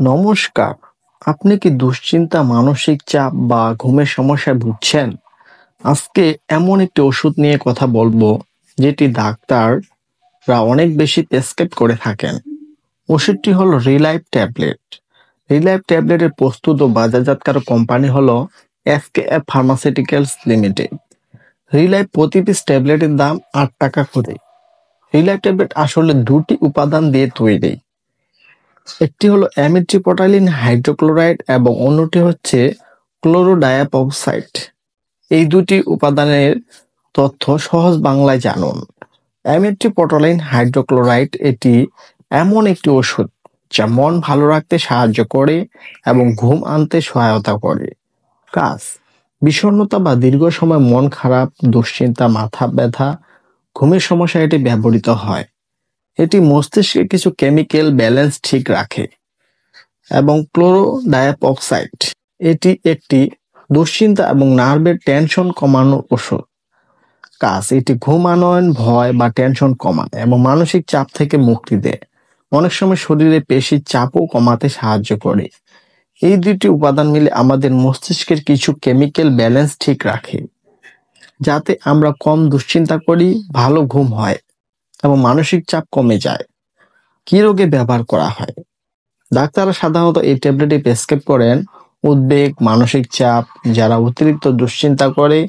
নমস্কার। আপনি কি দুশ্চিন্তা, মানসিক চাপ বা ঘুমের সমস্যায় ভুগছেন? আজকে এমন একটি ওষুধ নিয়ে কথা বলবো যেটি ডাক্তাররা অনেক বেশি প্রেসক্রাইব করে থাকেন। ওষুধটি হলো রিলাইফ ট্যাবলেট। রিলাইফ ট্যাবলেটের প্রস্তুত ও বাজারজাতকারক কোম্পানি হলো এসকেএফ ফার্মাসিউটিক্যালস লিমিটেড। রিলাইফ প্রতি পিস ট্যাবলেটের দাম ৮ টাকা করে। রিলাইফ ট্যাবলেট আসলে দুটি উপাদান দিয়ে তৈরি। একটি হলো অ্যামিট্রিপটাইলিন হাইড্রোক্লোরাইড এবং অন্যটি হচ্ছে ক্লোরোডায়াপক্সাইড। এই দুটি উপাদানের তথ্য সহজ বাংলায় জানুন। অ্যামিট্রিপটাইলিন হাইড্রোক্লোরাইড এটি এমন একটি ওষুধ যা মন ভালো রাখতে সাহায্য করে এবং ঘুম আনতে সহায়তা করে। কাজ: বিষণ্ণতা বা দীর্ঘ সময় মন খারাপ, দুশ্চিন্তা, মাথা ব্যথা, ঘুমের সমস্যা এটি ব্যবহৃত হয়। এটি মস্তিষ্কের কিছু কেমিক্যাল ব্যালেন্স ঠিক রাখে। এবং ক্লোরোডায়াপক্সাইড এটি একটি দুশ্চিন্তা এবং নার্ভের টেনশন কমানোর ওষুধ। কাজ: এটি ঘুম আনয়ন, ভয় বা টেনশন কমায় এবং মানসিক চাপ থেকে মুক্তি দেয়। অনেক সময় শরীরে পেশির চাপও কমাতে সাহায্য করে। এই দুটি উপাদান মিলে আমাদের মস্তিষ্কের কিছু কেমিক্যাল ব্যালেন্স ঠিক রাখে, যাতে আমরা কম দুশ্চিন্তা করি, ভালো ঘুম হয় এবং মানসিক চাপ কমে যায়। কি রোগে ব্যবহার করা হয়? ডাক্তাররা সাধারণত এই ট্যাবলেটটি প্রেসক্রাইব করেন উদ্বেগ, মানসিক চাপ, যারা অতিরিক্ত দুশ্চিন্তা করে,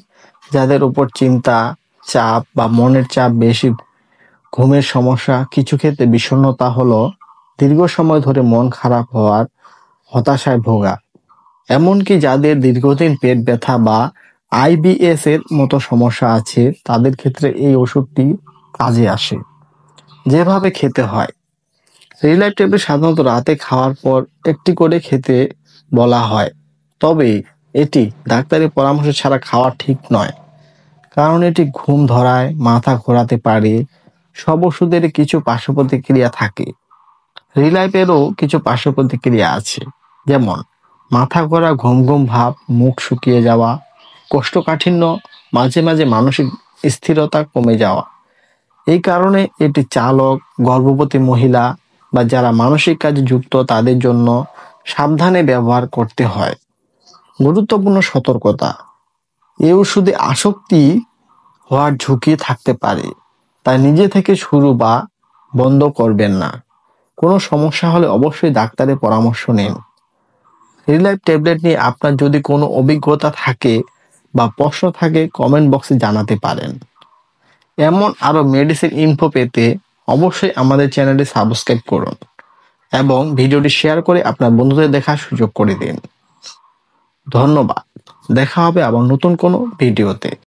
যাদের উপর চিন্তা, চাপ বা মনের চাপ বেশি, ঘুমের সমস্যা, কিছু ক্ষেত্রে বিষণ্ণতা হলো দীর্ঘ সময় ধরে মন খারাপ হওয়ার, হতাশায় ভোগা, এমনকি যাদের দীর্ঘদিন পেট ব্যথা বা আইবিএস এর মতো সমস্যা আছে, তাদের ক্ষেত্রে এই ওষুধটি কাজে আসে। যেভাবে খেতে হয়: রিলাইফ ট্যাবলেট সাধারণত রাতে খাওয়ার পর একটি করে খেতে বলা হয়, তবে এটি ডাক্তারের পরামর্শ ছাড়া খাওয়া ঠিক নয়, কারণ এটি ঘুম ধরায়, মাথা ঘোরাতে পারে। সব ওষুধের কিছু পার্শ্ব প্রতিক্রিয়া থাকে। রিলাইফেরও কিছু পার্শ্ব প্রতিক্রিয়া আছে, যেমন মাথা ঘোরা, ঘুম ঘুম ভাব, মুখ শুকিয়ে যাওয়া, কোষ্ঠকাঠিন্য, মাঝে মাঝে মানসিক স্থিরতা কমে যাওয়া। এই কারণে এটি চালক, গর্ভবতী মহিলা বা যারা মানসিক কাজে যুক্ত তাদের জন্য সাবধানে ব্যবহার করতে হয়। গুরুত্বপূর্ণ সতর্কতা: এই ওষুধে আসক্তি হওয়ার ঝুঁকি থাকতে পারে, তাই নিজে থেকে শুরু বা বন্ধ করবেন না। কোনো সমস্যা হলে অবশ্যই ডাক্তারের পরামর্শ নিন। রিলাইফ ট্যাবলেট নিয়ে আপনার যদি কোনো অভিজ্ঞতা থাকে বা প্রশ্ন থাকে, কমেন্ট বক্সে জানাতে পারেন। এমন আরো মেডিসিন ইনফো পেতে অবশ্যই আমাদের চ্যানেলটি সাবস্ক্রাইব করুন এবং ভিডিওটি শেয়ার করে আপনার বন্ধুদের দেখার সুযোগ করে দিন। ধন্যবাদ। দেখা হবে আবার নতুন কোনো ভিডিওতে।